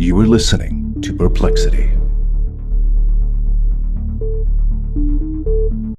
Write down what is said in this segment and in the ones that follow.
You are listening to Perplexity.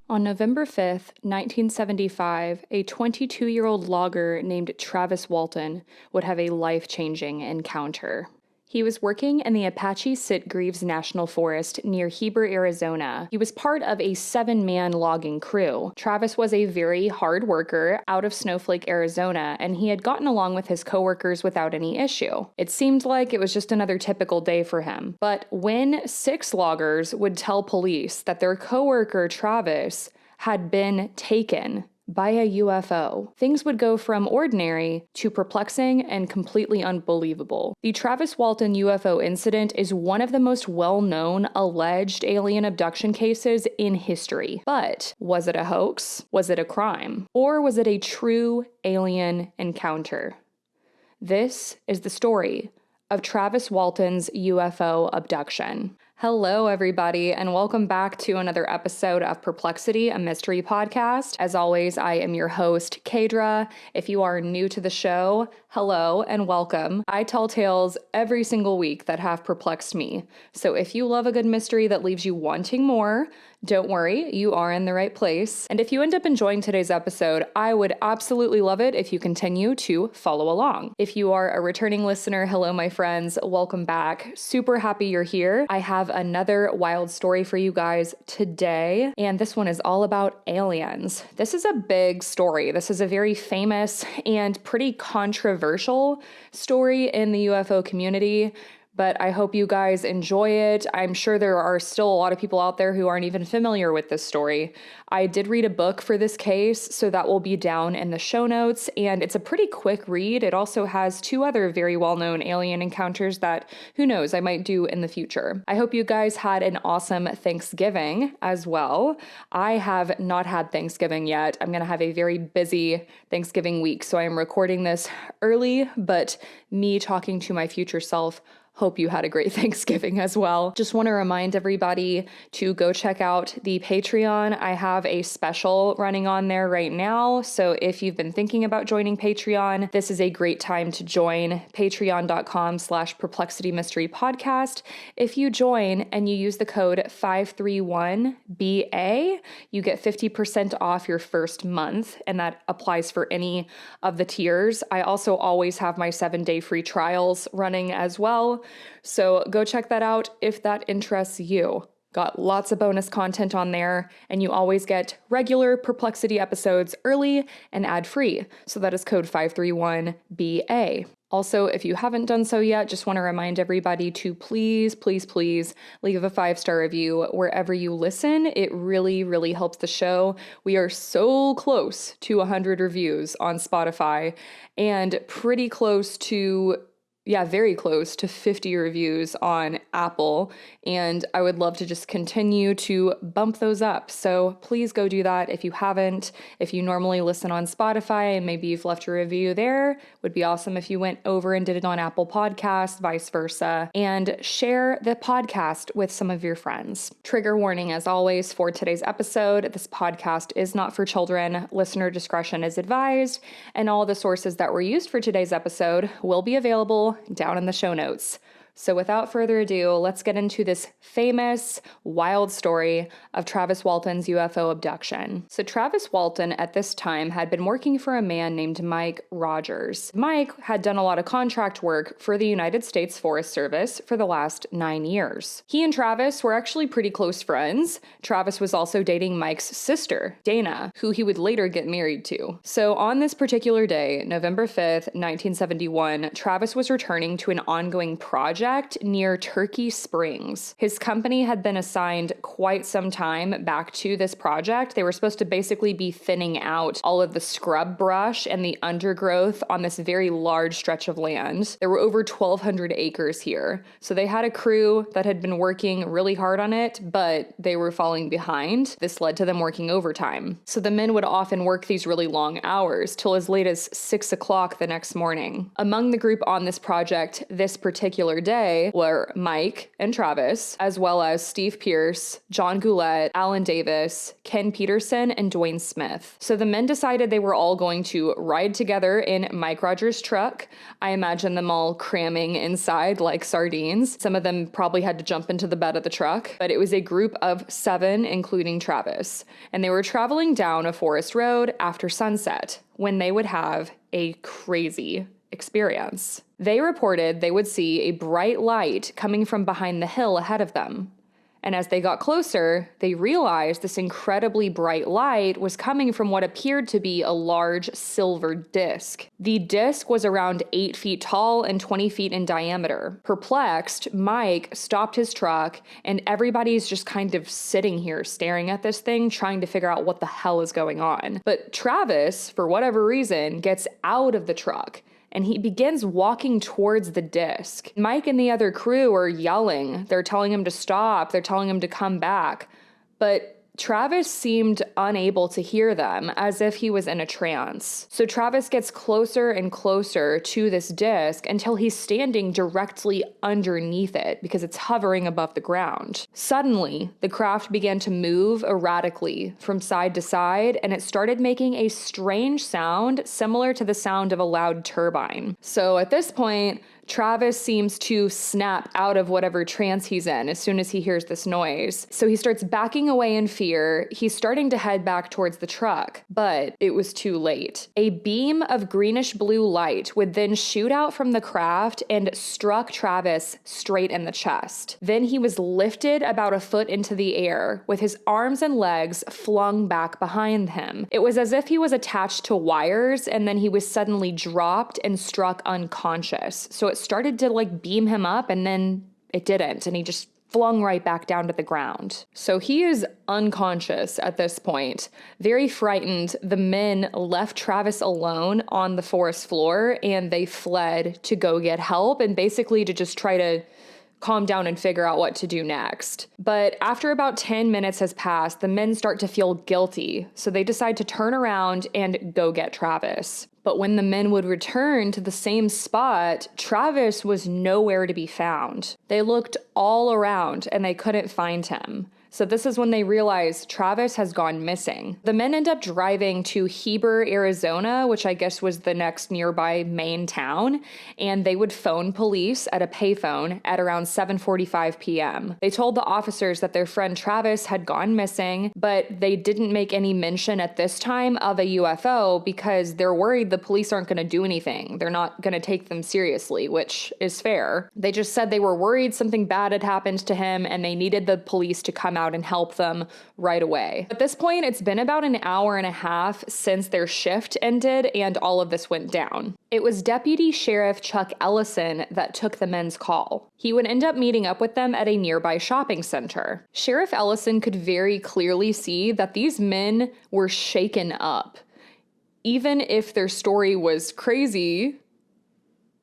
On November 5th, 1975, a 22-year-old logger named Travis Walton would have a life-changing encounter. He was working in the Apache-Sitgreaves National Forest near Heber, Arizona. He was part of a 7-man logging crew. Travis was a very hard worker out of Snowflake, Arizona, and he had gotten along with his coworkers without any issue. It seemed like it was just another typical day for him. But when 6 loggers would tell police that their coworker Travis had been taken by a UFO, things would go from ordinary to perplexing and completely unbelievable. The Travis Walton UFO Incident is one of the most well-known alleged alien abduction cases in history. But was it a hoax? Was it a crime? Or was it a true alien encounter? This is the story of Travis Walton's UFO abduction. Hello, everybody, and welcome back to another episode of Perplexity, a mystery podcast. As always, I am your host, Kadra. If you are new to the show, hello and welcome. I tell tales every single week that have perplexed me. So if you love a good mystery that leaves you wanting more, don't worry, you are in the right place. And if you end up enjoying today's episode, I would absolutely love it if you continue to follow along. If you are a returning listener, hello, my friends, welcome back. Super happy you're here. I have another wild story for you guys today, and this one is all about aliens. This is a big story. This is a very famous and pretty controversial story in the UFO community, but I hope you guys enjoy it. I'm sure there are still a lot of people out there who aren't even familiar with this story. I did read a book for this case, so that will be down in the show notes, and it's a pretty quick read. It also has 2 other very well-known alien encounters that, who knows, I might do in the future. I hope you guys had an awesome Thanksgiving as well. I have not had Thanksgiving yet. I'm going to have a very busy Thanksgiving week, so I am recording this early, but me talking to my future self, hope you had a great Thanksgiving as well. Just want to remind everybody to go check out the Patreon. I have a special running on there right now. So if you've been thinking about joining Patreon, this is a great time to join. Patreon.com/Perplexity Mystery Podcast. If you join and you use the code 531BA, you get 50% off your first month, and that applies for any of the tiers. I also always have my 7-day free trials running as well. So go check that out if that interests you. Got lots of bonus content on there, and you always get regular Perplexity episodes early and ad-free. So that is code 531BA. Also, if you haven't done so yet, just want to remind everybody to please leave a 5-star review wherever you listen. It really, really helps the show. We are so close to 100 reviews on Spotify and pretty close to very close to 50 reviews on Apple, and I would love to just continue to bump those up. So please go do that if you haven't. If you normally listen on Spotify and maybe you've left a review there, would be awesome if you went over and did it on Apple Podcasts, vice versa, and share the podcast with some of your friends. Trigger warning, as always, for today's episode. This podcast is not for children. Listener discretion is advised, and all the sources that were used for today's episode will be available down in the show notes. So without further ado, let's get into this famous, wild story of Travis Walton's UFO abduction. So Travis Walton at this time had been working for a man named Mike Rogers. Mike had done a lot of contract work for the United States Forest Service for the last 9 years. He and Travis were actually pretty close friends. Travis was also dating Mike's sister, Dana, who he would later get married to. So on this particular day, November 5th, 1971, Travis was returning to an ongoing project near Turkey Springs. His company had been assigned quite some time back to this project. They were supposed to basically be thinning out all of the scrub brush and the undergrowth on this very large stretch of land. There were over 1,200 acres here. So they had a crew that had been working really hard on it, but they were falling behind. This led to them working overtime. So the men would often work these really long hours till as late as 6 o'clock the next morning. Among the group on this project this particular day, day were Mike and Travis, as well as Steve Pierce, John Goulet, Alan Davis, Ken Peterson, and Dwayne Smith. So the men decided they were all going to ride together in Mike Rogers' truck. I imagine them all cramming inside like sardines. Some of them probably had to jump into the bed of the truck, but it was a group of 7, including Travis. And they were traveling down a forest road after sunset when they would have a crazy experience. They reported they would see a bright light coming from behind the hill ahead of them. And as they got closer, they realized this incredibly bright light was coming from what appeared to be a large silver disc. The disc was around 8 feet tall and 20 feet in diameter. Perplexed, Mike stopped his truck, and everybody's just kind of sitting here staring at this thing, trying to figure out what the hell is going on. But Travis, for whatever reason, gets out of the truck, and he begins walking towards the disc. Mike and the other crew are yelling. They're telling him to stop. They're telling him to come back. But Travis seemed unable to hear them, as if he was in a trance. So Travis gets closer and closer to this disc until he's standing directly underneath it because it's hovering above the ground. Suddenly, the craft began to move erratically from side to side, and it started making a strange sound similar to the sound of a loud turbine. So at this point, Travis seems to snap out of whatever trance he's in as soon as he hears this noise. So he starts backing away in fear. He's starting to head back towards the truck, but it was too late. A beam of greenish blue light would then shoot out from the craft and struck Travis straight in the chest. Then he was lifted about a foot into the air with his arms and legs flung back behind him. It was as if he was attached to wires and then he was suddenly dropped and struck unconscious. So it started to like beam him up and then it didn't, and he just flung right back down to the ground. So he is unconscious at this point. Very frightened, the men left Travis alone on the forest floor and they fled to go get help and basically to just try to calm down and figure out what to do next. But after about 10 minutes has passed, the men start to feel guilty, so they decide to turn around and go get Travis. But when the men would return to the same spot, Travis was nowhere to be found. They looked all around and they couldn't find him. So this is when they realize Travis has gone missing. The men end up driving to Heber, Arizona, which I guess was the next nearby main town, and they would phone police at a payphone at around 7:45 p.m. They told the officers that their friend Travis had gone missing, but they didn't make any mention at this time of a UFO because they're worried the police aren't going to do anything. They're not going to take them seriously, which is fair. They just said they were worried something bad had happened to him and they needed the police to come out and help them right away. At this point, it's been about an hour and a half since their shift ended and all of this went down. It was Deputy Sheriff Chuck Ellison that took the men's call. He would end up meeting up with them at a nearby shopping center. Sheriff Ellison could very clearly see that these men were shaken up. Even if their story was crazy,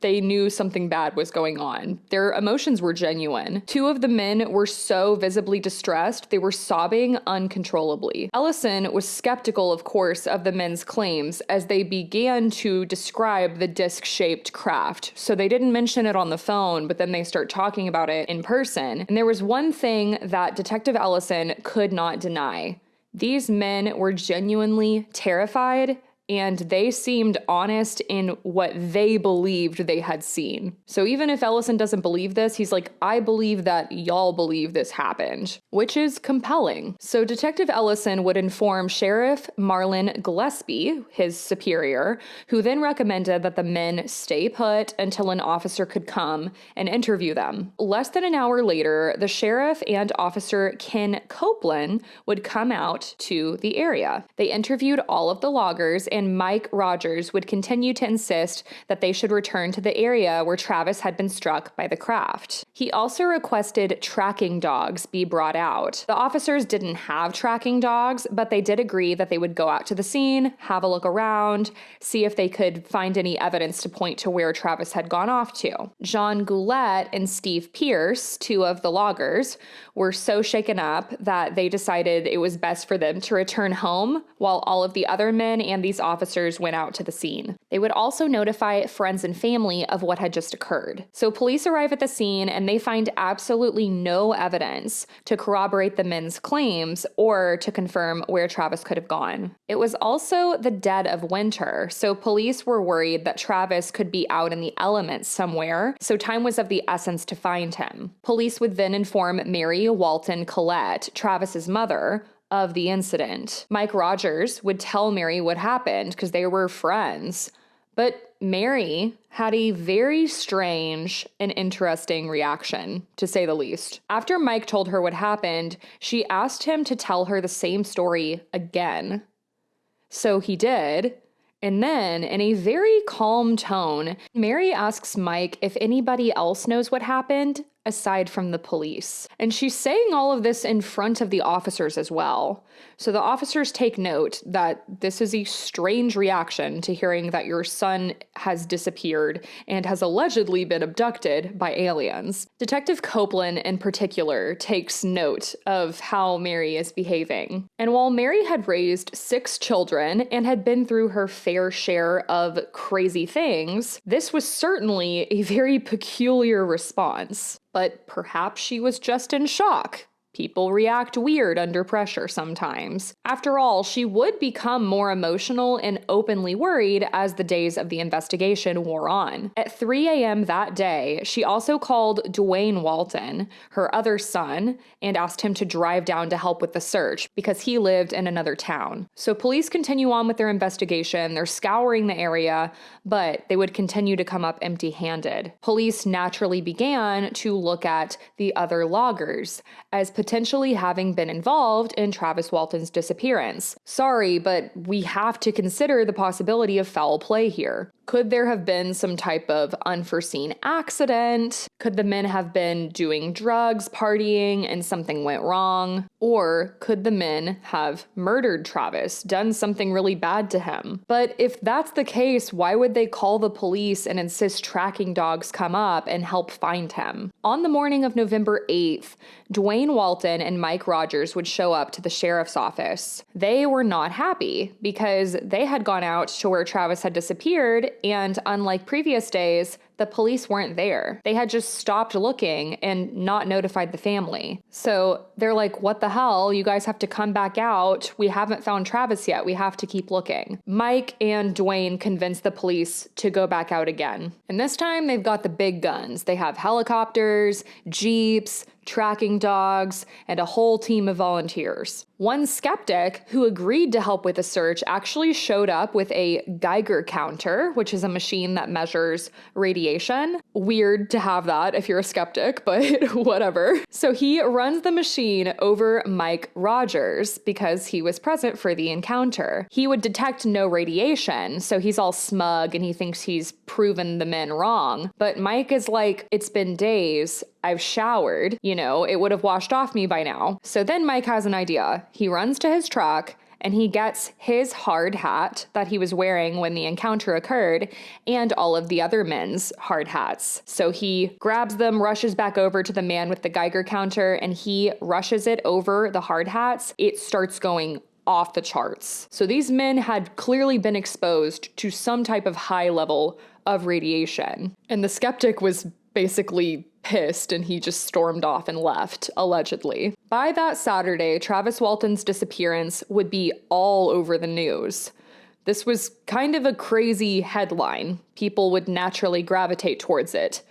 they knew something bad was going on. Their emotions were genuine. 2 of the men were so visibly distressed, they were sobbing uncontrollably. Ellison was skeptical, of course, of the men's claims as they began to describe the disc-shaped craft. So they didn't mention it on the phone, but then they start talking about it in person. And there was one thing that Detective Ellison could not deny. These men were genuinely terrified, and they seemed honest in what they believed they had seen. So even if Ellison doesn't believe this, he's like, I believe that y'all believe this happened, which is compelling. So Detective Ellison would inform Sheriff Marlon Gillespie, his superior, who then recommended that the men stay put until an officer could come and interview them. Less than an hour later, the sheriff and Officer Ken Copeland would come out to the area. They interviewed all of the loggers, and Mike Rogers would continue to insist that they should return to the area where Travis had been struck by the craft. He also requested tracking dogs be brought out. The officers didn't have tracking dogs, but they did agree that they would go out to the scene, have a look around, see if they could find any evidence to point to where Travis had gone off to. John Goulet and Steve Pierce, 2 of the loggers, were so shaken up that they decided it was best for them to return home while all of the other men and these officers went out to the scene. They would also notify friends and family of what had just occurred. So police arrive at the scene and they find absolutely no evidence to corroborate the men's claims or to confirm where Travis could have gone. It was also the dead of winter, so police were worried that Travis could be out in the elements somewhere, so time was of the essence to find him. Police would then inform Mary Walton Collette, Travis's mother, of the incident. Mike Rogers would tell Mary what happened because they were friends. But Mary had a very strange and interesting reaction, to say the least. After Mike told her what happened, she asked him to tell her the same story again. So he did. And then, in a very calm tone, Mary asks Mike if anybody else knows what happened aside from the police. And she's saying all of this in front of the officers as well. So the officers take note that this is a strange reaction to hearing that your son has disappeared and has allegedly been abducted by aliens. Detective Copeland, in particular, takes note of how Mary is behaving. And while Mary had raised 6 children and had been through her fair share of crazy things, this was certainly a very peculiar response. But perhaps she was just in shock. People react weird under pressure sometimes. After all, she would become more emotional and openly worried as the days of the investigation wore on. At 3 a.m. that day, she also called Dwayne Walton, her other son, and asked him to drive down to help with the search because he lived in another town. So police continue on with their investigation. They're scouring the area, but they would continue to come up empty-handed. Police naturally began to look at the other loggers as potentially having been involved in Travis Walton's disappearance. Sorry, but we have to consider the possibility of foul play here. Could there have been some type of unforeseen accident? Could the men have been doing drugs, partying, and something went wrong? Or could the men have murdered Travis, done something really bad to him? But if that's the case, why would they call the police and insist tracking dogs come up and help find him? On the morning of November 8th, Dwayne Walton and Mike Rogers would show up to the sheriff's office. They were not happy because they had gone out to where Travis had disappeared, and unlike previous days, the police weren't there. They had just stopped looking and not notified the family. So they're like, what the hell? You guys have to come back out. We haven't found Travis yet. We have to keep looking. Mike and Dwayne convince the police to go back out again. And this time they've got the big guns. They have helicopters, jeeps, tracking dogs, and a whole team of volunteers. One skeptic who agreed to help with the search actually showed up with a Geiger counter, which is a machine that measures radiation. Weird to have that if you're a skeptic, but whatever. So he runs the machine over Mike Rogers because he was present for the encounter. He would detect no radiation, so he's all smug and he thinks he's proven the men wrong. But Mike is like, it's been days. I've showered, it would have washed off me by now. So then Mike has an idea. He runs to his truck and he gets his hard hat that he was wearing when the encounter occurred and all of the other men's hard hats. So he grabs them, rushes back over to the man with the Geiger counter, and he rushes it over the hard hats. It starts going off the charts. So these men had clearly been exposed to some type of high level of radiation. And the skeptic was basically pissed and he just stormed off and left, allegedly. By that Saturday, Travis Walton's disappearance would be all over the news. This was kind of a crazy headline. People would naturally gravitate towards it.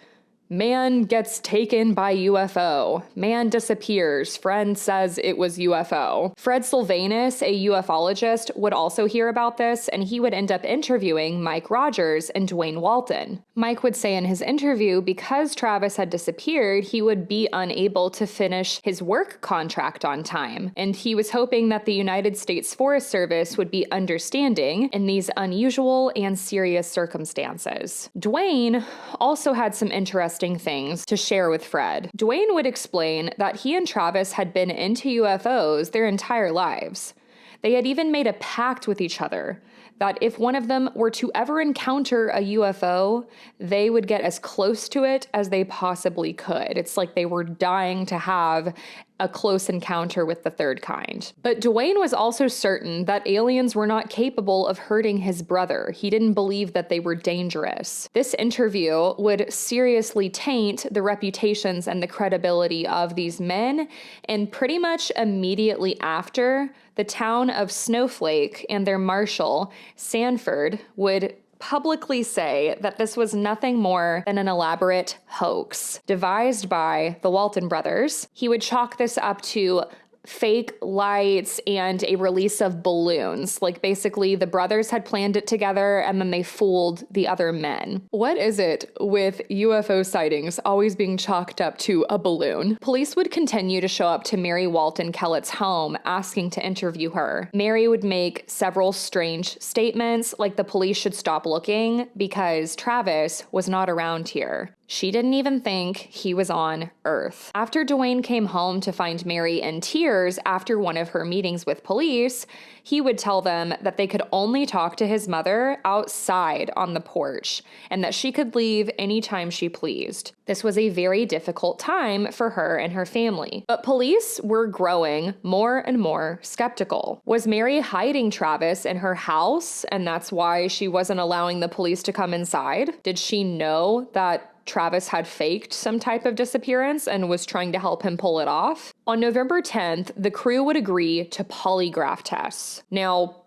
Man gets taken by UFO. Man disappears. Friend says it was UFO. Fred Sylvanus, a ufologist, would also hear about this, and he would end up interviewing Mike Rogers and Dwayne Walton. Mike would say in his interview, because Travis had disappeared, he would be unable to finish his work contract on time, and he was hoping that the United States Forest Service would be understanding in these unusual and serious circumstances. Dwayne also had some interesting things to share with Fred. Dwayne would explain that he and Travis had been into UFOs their entire lives. They had even made a pact with each other that if one of them were to ever encounter a UFO, they would get as close to it as they possibly could. It's like they were dying to have a close encounter with the third kind. But Dwayne was also certain that aliens were not capable of hurting his brother. He didn't believe that they were dangerous. This interview would seriously taint the reputations and the credibility of these men, and pretty much immediately after, the town of Snowflake and their marshal, Sanford, would publicly say that this was nothing more than an elaborate hoax devised by the Walton brothers. He would chalk this up to fake lights and a release of balloons. Like, basically the brothers had planned it together and then they fooled the other men. What is it with UFO sightings always being chalked up to a balloon? Police would continue to show up to Mary Walton Kellett's home asking to interview her. Mary would make several strange statements, like the police should stop looking because Travis was not around here. She didn't even think he was on Earth. After Dwayne came home to find Mary in tears after one of her meetings with police, he would tell them that they could only talk to his mother outside on the porch and that she could leave anytime she pleased. This was a very difficult time for her and her family. But police were growing more and more skeptical. Was Mary hiding Travis in her house and that's why she wasn't allowing the police to come inside? Did she know that Travis had faked some type of disappearance and was trying to help him pull it off? On November 10th, the crew would agree to polygraph tests. Now,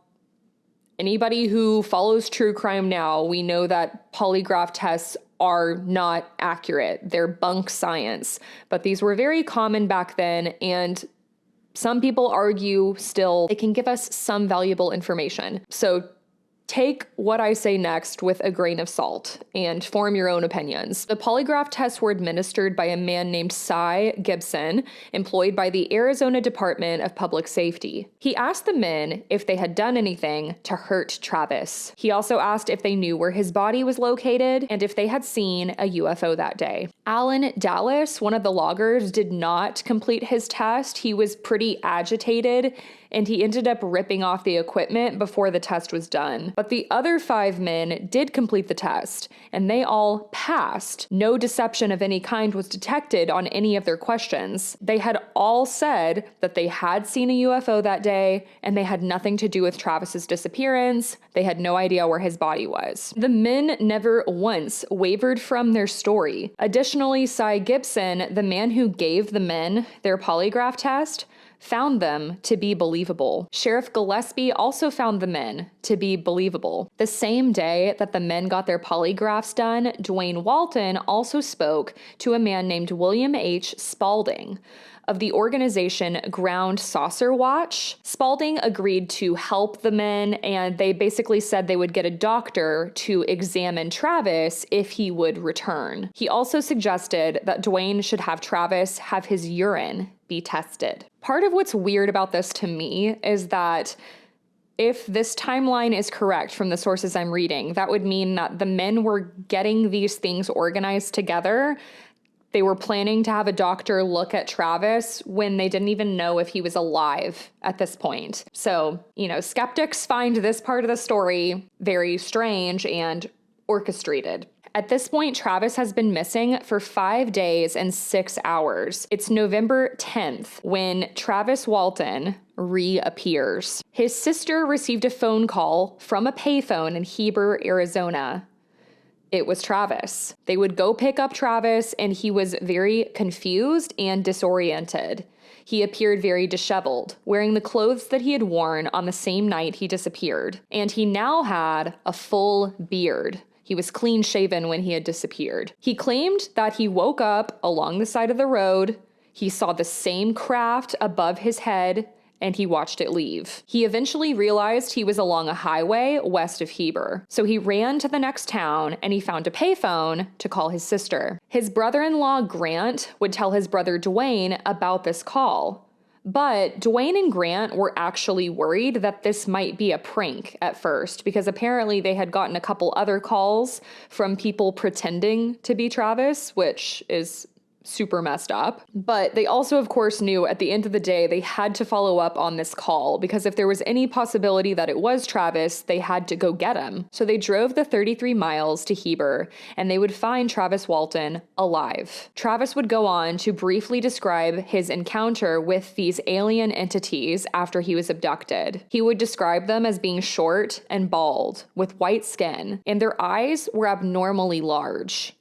anybody who follows true crime now, we know that polygraph tests are not accurate. They're bunk science. But these were very common back then, and some people argue still they can give us some valuable information. So take what I say next with a grain of salt and form your own opinions. The polygraph tests were administered by a man named Cy Gibson, employed by the Arizona Department of Public Safety. He asked the men if they had done anything to hurt Travis. He also asked if they knew where his body was located and if they had seen a UFO that day. Alan Dallas, one of the loggers, did not complete his test. He was pretty agitated and he ended up ripping off the equipment before the test was done. But the other 5 men did complete the test, and they all passed. No deception of any kind was detected on any of their questions. They had all said that they had seen a UFO that day, and they had nothing to do with Travis's disappearance. They had no idea where his body was. The men never once wavered from their story. Additionally, Cy Gibson, the man who gave the men their polygraph test, found them to be believable. Sheriff Gillespie also found the men to be believable. The same day that the men got their polygraphs done, Dwayne Walton also spoke to a man named William H. Spalding of the organization Ground Saucer Watch. Spalding agreed to help the men, and they basically said they would get a doctor to examine Travis if he would return. He also suggested that Dwayne should have Travis have his urine be tested. Part of what's weird about this to me is that if this timeline is correct from the sources I'm reading, that would mean that the men were getting these things organized together. They were planning to have a doctor look at Travis when they didn't even know if he was alive at this point. So, skeptics find this part of the story very strange and orchestrated. At this point, Travis has been missing for 5 days and 6 hours. It's November 10th when Travis Walton reappears. His sister received a phone call from a payphone in Heber, Arizona. It was Travis. They would go pick up Travis, and he was very confused and disoriented. He appeared very disheveled, wearing the clothes that he had worn on the same night he disappeared. And he now had a full beard. He was clean shaven when he had disappeared. He claimed that he woke up along the side of the road, he saw the same craft above his head, and he watched it leave. He eventually realized he was along a highway west of Heber. So he ran to the next town and he found a payphone to call his sister. His brother-in-law, Grant, would tell his brother Dwayne about this call. But Dwayne and Grant were actually worried that this might be a prank at first, because apparently they had gotten a couple other calls from people pretending to be Travis, which is super messed up. But they also, of course, knew at the end of the day, they had to follow up on this call because if there was any possibility that it was Travis, they had to go get him. So they drove the 33 miles to Heber and they would find Travis Walton alive. Travis would go on to briefly describe his encounter with these alien entities after he was abducted. He would describe them as being short and bald with white skin, and their eyes were abnormally large.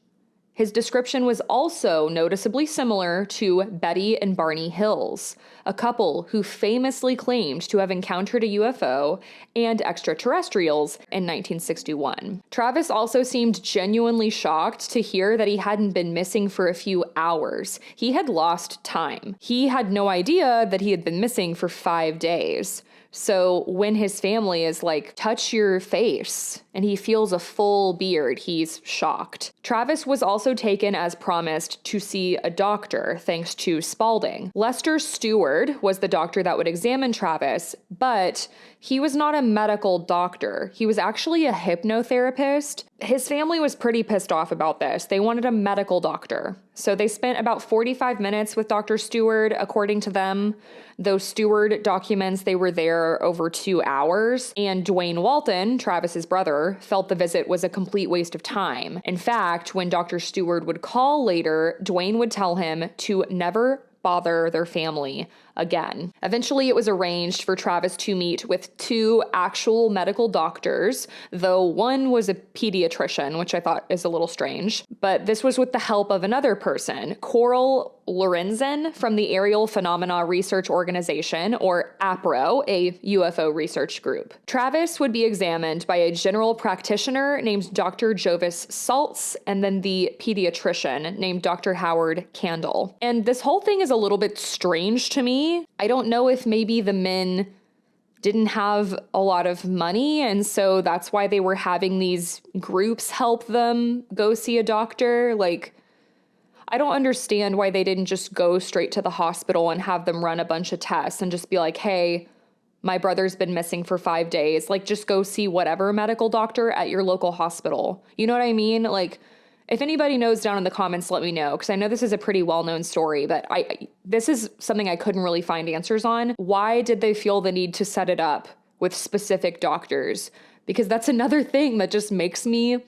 His description was also noticeably similar to Betty and Barney Hills, a couple who famously claimed to have encountered a UFO and extraterrestrials in 1961. Travis also seemed genuinely shocked to hear that he hadn't been missing for a few hours. He had lost time. He had no idea that he had been missing for 5 days. So when his family is like, touch your face, and he feels a full beard, he's shocked. Travis was also taken as promised to see a doctor, thanks to Spaulding. Lester Stewart was the doctor that would examine Travis, but he was not a medical doctor. He was actually a hypnotherapist. His family was pretty pissed off about this. They wanted a medical doctor. So they spent about 45 minutes with Dr. Stewart, according to them. Those Stewart documents, they were there over 2 hours. And Dwayne Walton, Travis's brother, felt the visit was a complete waste of time. In fact, when Dr. Stewart would call later, Dwayne would tell him to never bother their family again. Eventually, it was arranged for Travis to meet with 2 actual medical doctors, though one was a pediatrician, which I thought is a little strange. But this was with the help of another person, Coral Lorenzen from the Aerial Phenomena Research Organization, or APRO, a UFO research group. Travis would be examined by a general practitioner named Dr. Jovis Saltz, and then the pediatrician named Dr. Howard Candle. And this whole thing is a little bit strange to me. I don't know if maybe the men didn't have a lot of money, and so that's why they were having these groups help them go see a doctor. Like, I don't understand why they didn't just go straight to the hospital and have them run a bunch of tests and just be like, hey, my brother's been missing for 5 days. Like, just go see whatever medical doctor at your local hospital. You know what I mean? Like, if anybody knows, down in the comments, let me know, because I know this is a pretty well-known story, but this is something I couldn't really find answers on. Why did they feel the need to set it up with specific doctors? Because that's another thing that just makes me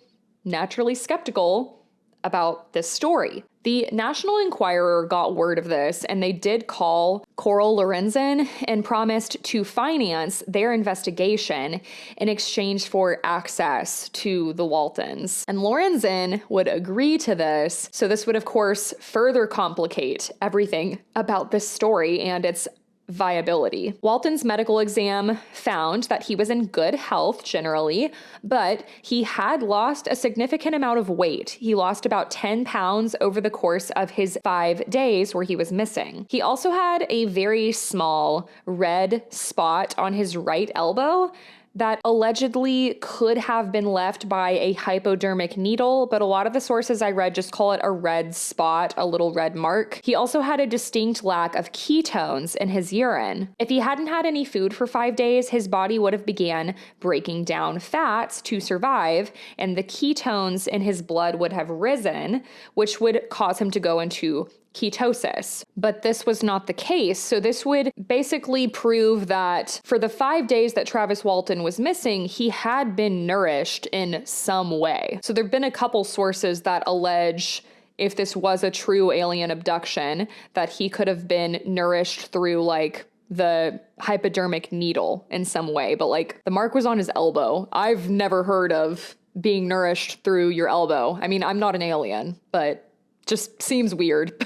naturally skeptical about this story. The National Enquirer got word of this, and they did call Coral Lorenzen and promised to finance their investigation in exchange for access to the Waltons. And Lorenzen would agree to this, so this would, of course, further complicate everything about this story and its viability. Walton's medical exam found that he was in good health generally, but he had lost a significant amount of weight. He lost about 10 pounds over the course of his 5 days where he was missing. He also had a very small red spot on his right elbow that allegedly could have been left by a hypodermic needle, but a lot of the sources I read just call it a red spot, a little red mark. He also had a distinct lack of ketones in his urine. If he hadn't had any food for 5 days, his body would have began breaking down fats to survive, and the ketones in his blood would have risen, which would cause him to go into ketosis. But this was not the case. So this would basically prove that for the 5 days that Travis Walton was missing, he had been nourished in some way. So there've been a couple sources that allege, if this was a true alien abduction, that he could have been nourished through like the hypodermic needle in some way. But like, the mark was on his elbow. I've never heard of being nourished through your elbow. I mean, I'm not an alien, but just seems weird.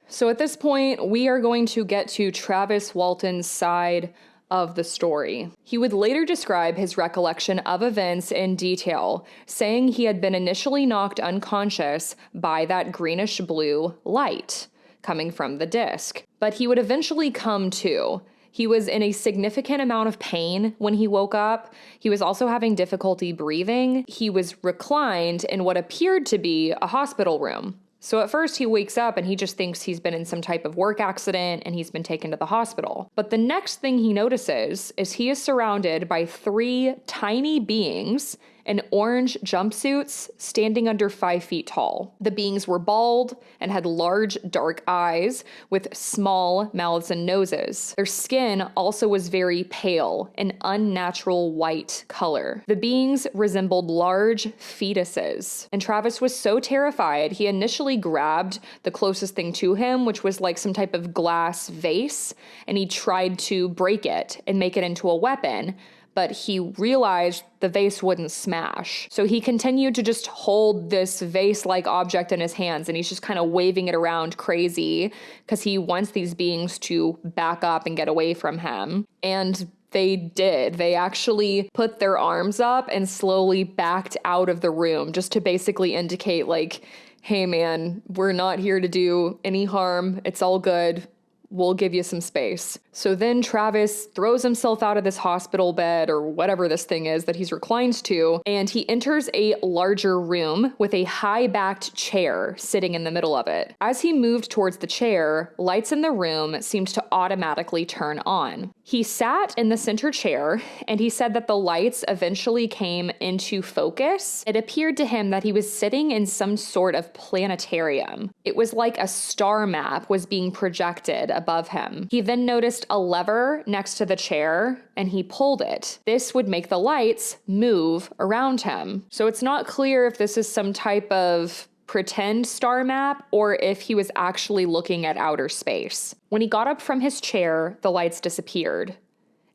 So at this point, we are going to get to Travis Walton's side of the story. He would later describe his recollection of events in detail, saying he had been initially knocked unconscious by that greenish blue light coming from the disc, but he would eventually come to. He was in a significant amount of pain when he woke up. He was also having difficulty breathing. He was reclined in what appeared to be a hospital room. So at first he wakes up and he just thinks he's been in some type of work accident and he's been taken to the hospital. But the next thing he notices is he is surrounded by 3 tiny beings in orange jumpsuits standing under 5 feet tall. The beings were bald and had large, dark eyes with small mouths and noses. Their skin also was very pale, an unnatural white color. The beings resembled large fetuses, and Travis was so terrified, he initially grabbed the closest thing to him, which was like some type of glass vase, and he tried to break it and make it into a weapon, but he realized the vase wouldn't smash. So he continued to just hold this vase-like object in his hands, and he's just kind of waving it around crazy because he wants these beings to back up and get away from him. And they did. They actually put their arms up and slowly backed out of the room just to basically indicate like, hey man, we're not here to do any harm. It's all good. We'll give you some space. So then Travis throws himself out of this hospital bed or whatever this thing is that he's reclined to, and he enters a larger room with a high-backed chair sitting in the middle of it. As he moved towards the chair, lights in the room seemed to automatically turn on. He sat in the center chair, and he said that the lights eventually came into focus. It appeared to him that he was sitting in some sort of planetarium. It was like a star map was being projected above him. He then noticed a lever next to the chair, and he pulled it. This would make the lights move around him. So it's not clear if this is some type of pretend star map or if he was actually looking at outer space. When he got up from his chair, the lights disappeared.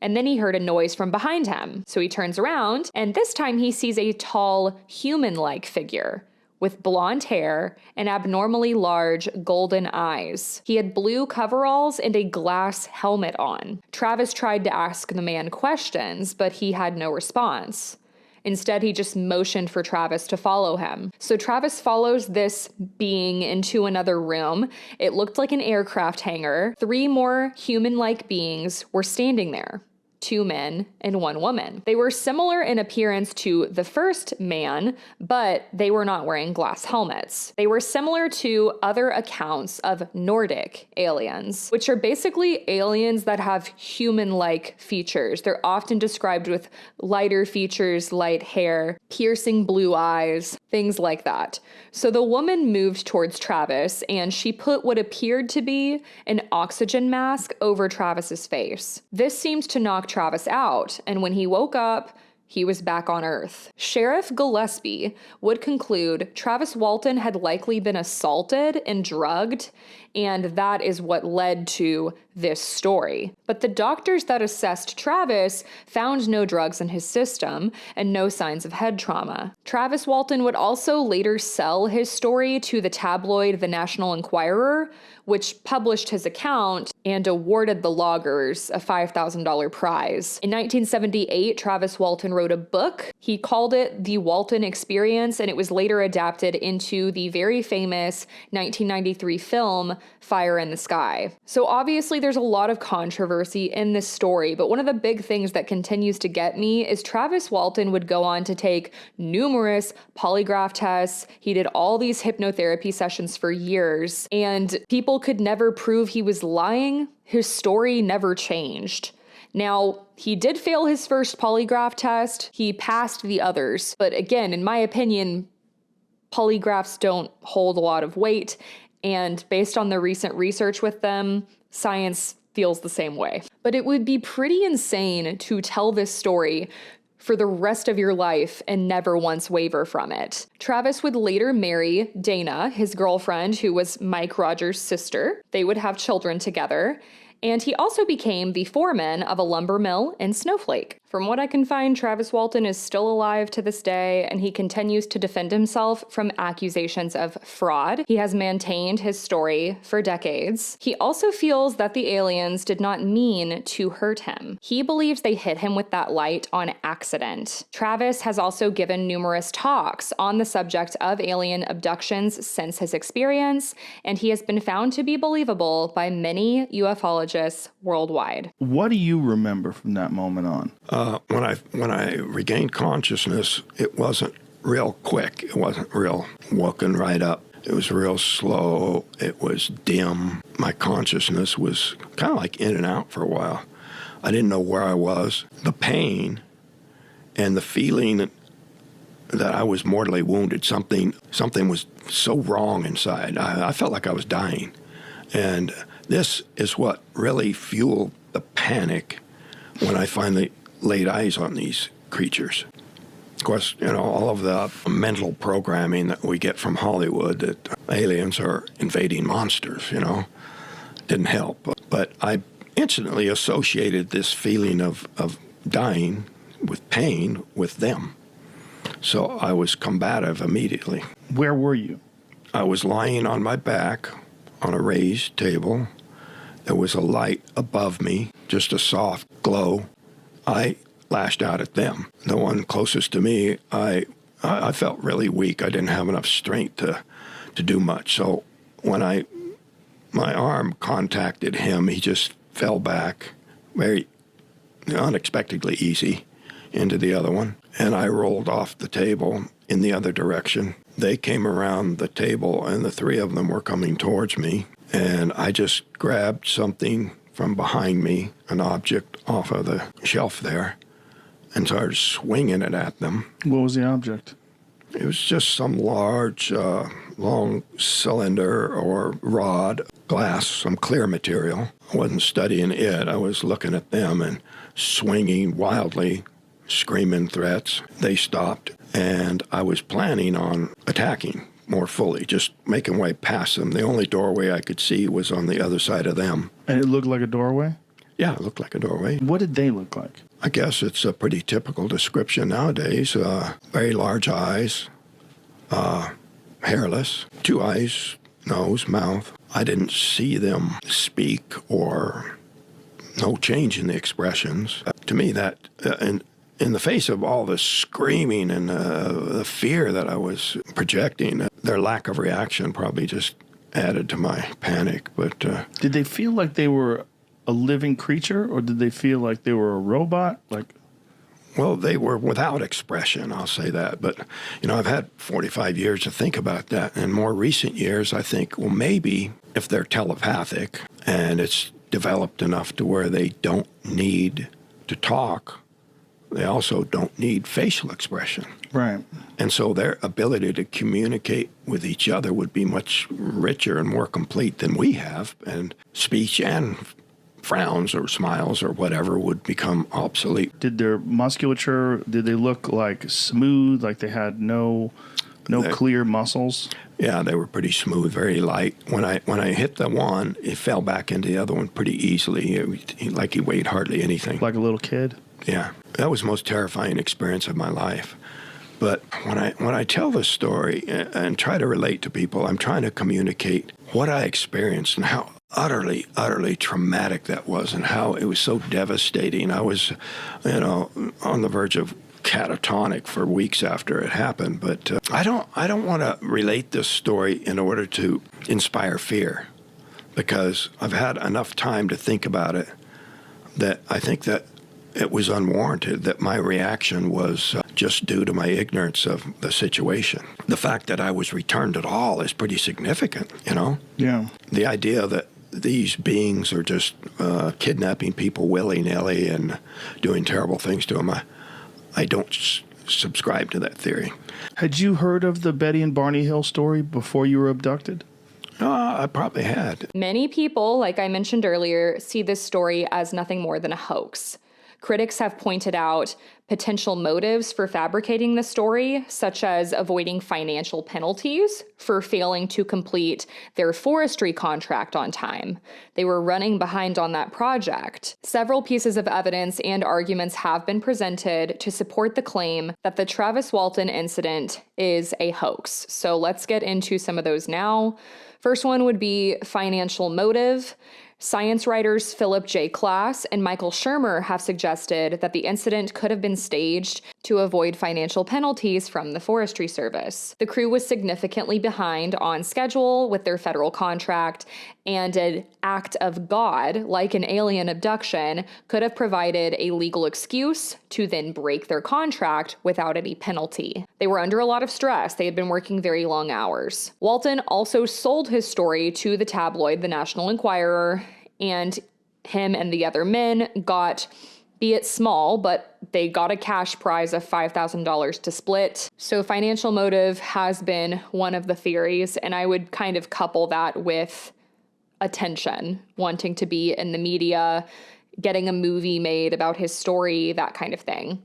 And then he heard a noise from behind him. So he turns around, and this time he sees a tall, human-like figure with blonde hair and abnormally large golden eyes. He had blue coveralls and a glass helmet on. Travis tried to ask the man questions, but he had no response. Instead, he just motioned for Travis to follow him. So Travis follows this being into another room. It looked like an aircraft hangar. 3 more human-like beings were standing there. 2 men and 1 woman. They were similar in appearance to the first man, but they were not wearing glass helmets. They were similar to other accounts of Nordic aliens, which are basically aliens that have human-like features. They're often described with lighter features, light hair, piercing blue eyes, things like that. So the woman moved towards Travis, and she put what appeared to be an oxygen mask over Travis's face. This seemed to knock Travis out, and when he woke up, he was back on Earth. Sheriff Gillespie would conclude Travis Walton had likely been assaulted and drugged, and that is what led to this story. But the doctors that assessed Travis found no drugs in his system and no signs of head trauma. Travis Walton would also later sell his story to the tabloid The National Enquirer, which published his account and awarded the loggers a $5,000 prize. In 1978, Travis Walton wrote a book. He called it The Walton Experience, and it was later adapted into the very famous 1993 film Fire in the Sky. So obviously there's a lot of controversy in this story, but one of the big things that continues to get me is Travis Walton would go on to take numerous polygraph tests. He did all these hypnotherapy sessions for years, and people could never prove he was lying. His story never changed. Now, he did fail his first polygraph test. He passed the others. But again, in my opinion, polygraphs don't hold a lot of weight. And based on the recent research with them, science feels the same way. But it would be pretty insane to tell this story for the rest of your life and never once waver from it. Travis would later marry Dana, his girlfriend, who was Mike Rogers' sister. They would have children together. And he also became the foreman of a lumber mill in Snowflake. From what I can find, Travis Walton is still alive to this day, and he continues to defend himself from accusations of fraud. He has maintained his story for decades. He also feels that the aliens did not mean to hurt him. He believes they hit him with that light on accident. Travis has also given numerous talks on the subject of alien abductions since his experience, and he has been found to be believable by many ufologists worldwide. What do you remember from that moment on? When I regained consciousness, it wasn't real quick. It wasn't real walking right up. It was real slow. It was dim. My consciousness was kind of like in and out for a while. I didn't know where I was. The pain and the feeling that I was mortally wounded. Something was so wrong inside. I felt like I was dying. And this is what really fueled the panic when I finally laid eyes on these creatures. Of course, all of the mental programming that we get from Hollywood that aliens are invading monsters, didn't help. But I instantly associated this feeling of dying with pain with them. So I was combative immediately. Where were you? I was lying on my back on a raised table. There was a light above me, just a soft glow. I lashed out at them. The one closest to me, I felt really weak. I didn't have enough strength to do much. So when my arm contacted him, he just fell back very unexpectedly easy into the other one. And I rolled off the table in the other direction. They came around the table, and the three of them were coming towards me. And I just grabbed something from behind me, an object off of the shelf there, and started swinging it at them. What was the object? It was just some large, long cylinder or rod, glass, some clear material. I wasn't studying it. I was looking at them and swinging wildly, screaming threats. They stopped, and I was planning on attacking more fully, just making way past them. The only doorway I could see was on the other side of them. And it looked like a doorway? Yeah, it looked like a doorway. What did they look like? I guess it's a pretty typical description nowadays. Very large eyes, hairless, 2 eyes, nose, mouth. I didn't see them speak or no change in the expressions. To me, that in the face of all the screaming and the fear that I was projecting, their lack of reaction probably just added to my panic. But did they feel like they were a living creature, or did they feel like they were a robot? Well, they were without expression, I'll say that. But, I've had 45 years to think about that. In more recent years, I think, well, maybe if they're telepathic and it's developed enough to where they don't need to talk, they also don't need facial expression. Right. And so their ability to communicate with each other would be much richer and more complete than we have. And speech and frowns or smiles or whatever would become obsolete. Did their musculature, did they look like smooth, like they had no clear muscles? Yeah, they were pretty smooth, very light. When I hit the one, it fell back into the other one pretty easily, like he weighed hardly anything. Like a little kid? Yeah, that was the most terrifying experience of my life. But when I tell this story and try to relate to people, I'm trying to communicate what I experienced and how utterly, utterly traumatic that was and how it was so devastating. I was, on the verge of catatonic for weeks after it happened. But I don't want to relate this story in order to inspire fear, because I've had enough time to think about it that I think that it was unwarranted, that my reaction was just due to my ignorance of the situation. The fact that I was returned at all is pretty significant, Yeah. The idea that these beings are just kidnapping people willy-nilly and doing terrible things to them, I don't subscribe to that theory. Had you heard of the Betty and Barney Hill story before you were abducted? I probably had. Many people, like I mentioned earlier, see this story as nothing more than a hoax. Critics have pointed out potential motives for fabricating the story, such as avoiding financial penalties for failing to complete their forestry contract on time. They were running behind on that project. Several pieces of evidence and arguments have been presented to support the claim that the Travis Walton incident is a hoax. So let's get into some of those now. First one would be financial motive. Science writers Philip J. Klass and Michael Shermer have suggested that the incident could have been staged to avoid financial penalties from the Forestry Service. The crew was significantly behind on schedule with their federal contract, and an act of God, like an alien abduction, could have provided a legal excuse to then break their contract without any penalty. They were under a lot of stress. They had been working very long hours. Walton also sold his story to the tabloid The National Enquirer, and him and the other men got be it small, but they got a cash prize of $5,000 to split. So financial motive has been one of the theories, and I would kind of couple that with attention, wanting to be in the media, getting a movie made about his story, that kind of thing.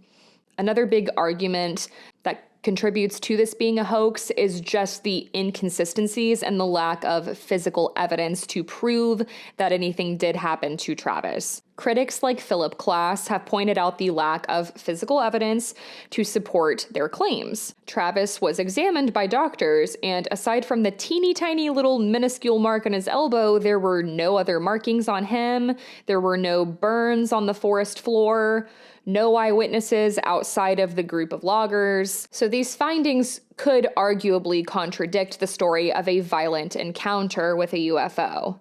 Another big argument that contributes to this being a hoax is just the inconsistencies and the lack of physical evidence to prove that anything did happen to Travis. Critics like Philip Klass have pointed out the lack of physical evidence to support their claims. Travis was examined by doctors, and aside from the teeny tiny little minuscule mark on his elbow, there were no other markings on him. There were no burns on the forest floor. No eyewitnesses outside of the group of loggers. So these findings could arguably contradict the story of a violent encounter with a UFO.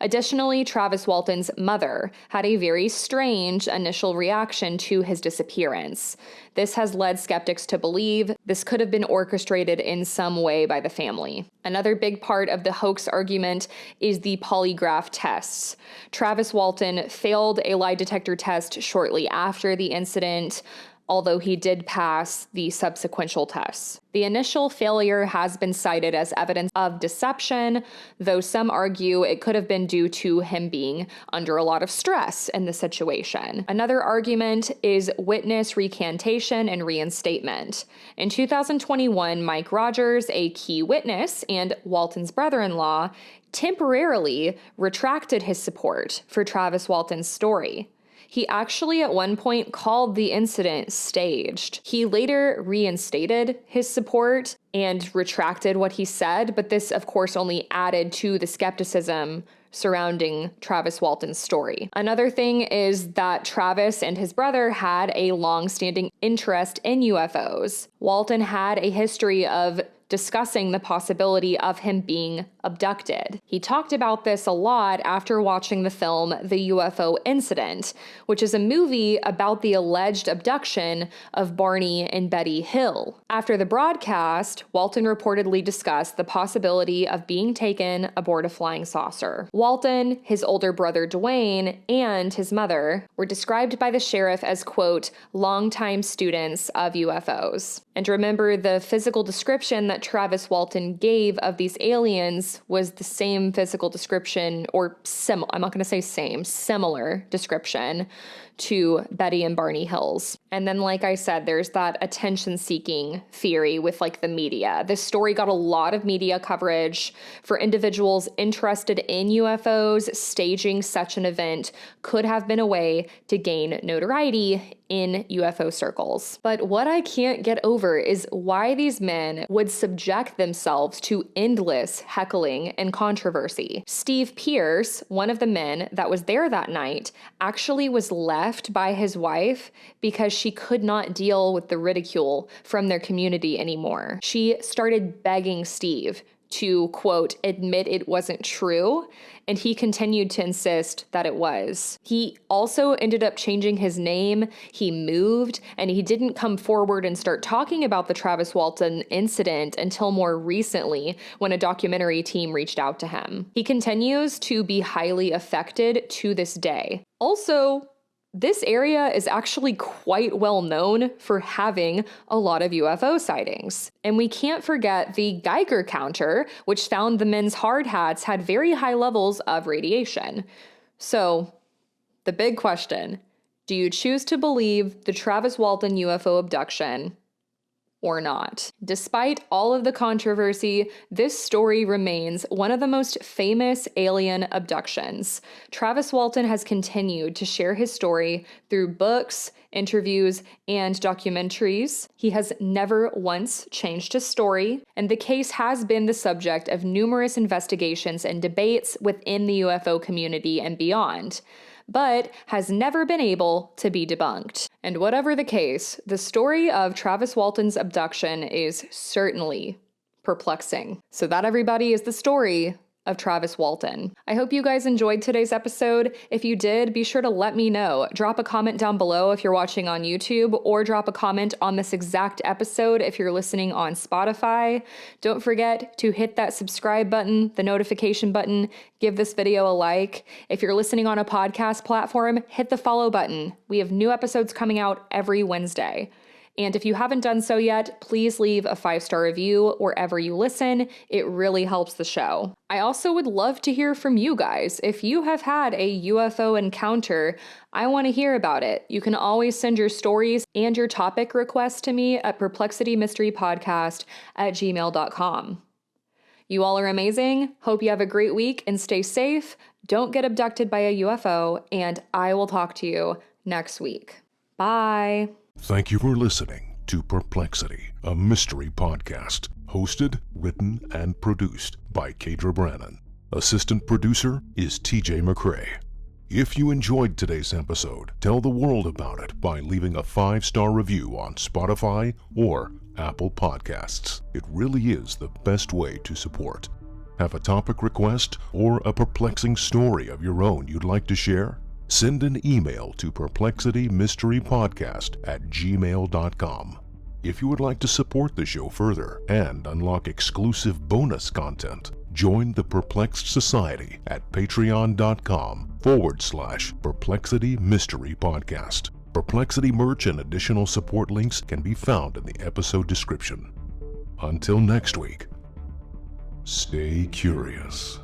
Additionally, Travis Walton's mother had a very strange initial reaction to his disappearance. This has led skeptics to believe this could have been orchestrated in some way by the family. Another big part of the hoax argument is the polygraph tests. Travis Walton failed a lie detector test shortly after the incident, although he did pass the subsequential tests. The initial failure has been cited as evidence of deception, though some argue it could have been due to him being under a lot of stress in the situation. Another argument is witness recantation and reinstatement. In 2021, Mike Rogers, a key witness and Walton's brother-in-law, temporarily retracted his support for Travis Walton's story. He actually at one point called the incident staged. He later reinstated his support and retracted what he said, but this of course only added to the skepticism surrounding Travis Walton's story. Another thing is that Travis and his brother had a long-standing interest in UFOs. Walton had a history of discussing the possibility of him being abducted. He talked about this a lot after watching the film The UFO Incident, which is a movie about the alleged abduction of Barney and Betty Hill. After the broadcast, Walton reportedly discussed the possibility of being taken aboard a flying saucer. Walton, his older brother Dwayne, and his mother were described by the sheriff as, quote, longtime students of UFOs. And remember, the physical description that Travis Walton gave of these aliens was the same physical description, or I'm not going to say same, similar description to Betty and Barney Hills. And then, like I said, there's that attention-seeking theory with like the media. This story got a lot of media coverage. For individuals interested in UFOs, staging such an event could have been a way to gain notoriety in UFO circles. But what I can't get over is why these men would subject themselves to endless heckling and controversy. Steve Pierce, one of the men that was there that night, actually was left by his wife because she could not deal with the ridicule from their community anymore. She started begging Steve to, quote, admit it wasn't true, and he continued to insist that it was. He also ended up changing his name, he moved, and he didn't come forward and start talking about the Travis Walton incident until more recently when a documentary team reached out to him. He continues to be highly affected to this day. Also, this area is actually quite well known for having a lot of UFO sightings. And we can't forget the Geiger counter, which found the men's hard hats had very high levels of radiation. So, the big question, do you choose to believe the Travis Walton UFO abduction or not? Despite all of the controversy, this story remains one of the most famous alien abductions. Travis Walton has continued to share his story through books, interviews, and documentaries. He has never once changed his story, and the case has been the subject of numerous investigations and debates within the UFO community and beyond, but has never been able to be debunked. And whatever the case, the story of Travis Walton's abduction is certainly perplexing. So that, everybody, is the story of Travis Walton. I hope you guys enjoyed today's episode. If you did, be sure to let me know. Drop a comment down below if you're watching on YouTube, or drop a comment on this exact episode if you're listening on Spotify. Don't forget to hit that subscribe button, the notification button, give this video a like. If you're listening on a podcast platform, hit the follow button. We have new episodes coming out every Wednesday. And if you haven't done so yet, please leave a 5-star review wherever you listen. It really helps the show. I also would love to hear from you guys. If you have had a UFO encounter, I want to hear about it. You can always send your stories and your topic requests to me at perplexitymysterypodcast@gmail.com. You all are amazing. Hope you have a great week and stay safe. Don't get abducted by a UFO, and I will talk to you next week. Bye. Thank you for listening to Perplexity, a mystery podcast, hosted, written, and produced by Kadra Brannon. Assistant producer is TJ McCrae. If you enjoyed today's episode, tell the world about it by leaving a 5-star review on Spotify or Apple Podcasts. It really is the best way to support. Have a topic request or a perplexing story of your own you'd like to share? Send an email to perplexitymysterypodcast@gmail.com. If you would like to support the show further and unlock exclusive bonus content, join the Perplexed Society at patreon.com/Perplexity Mystery Podcast. Perplexity merch and additional support links can be found in the episode description. Until next week, stay curious.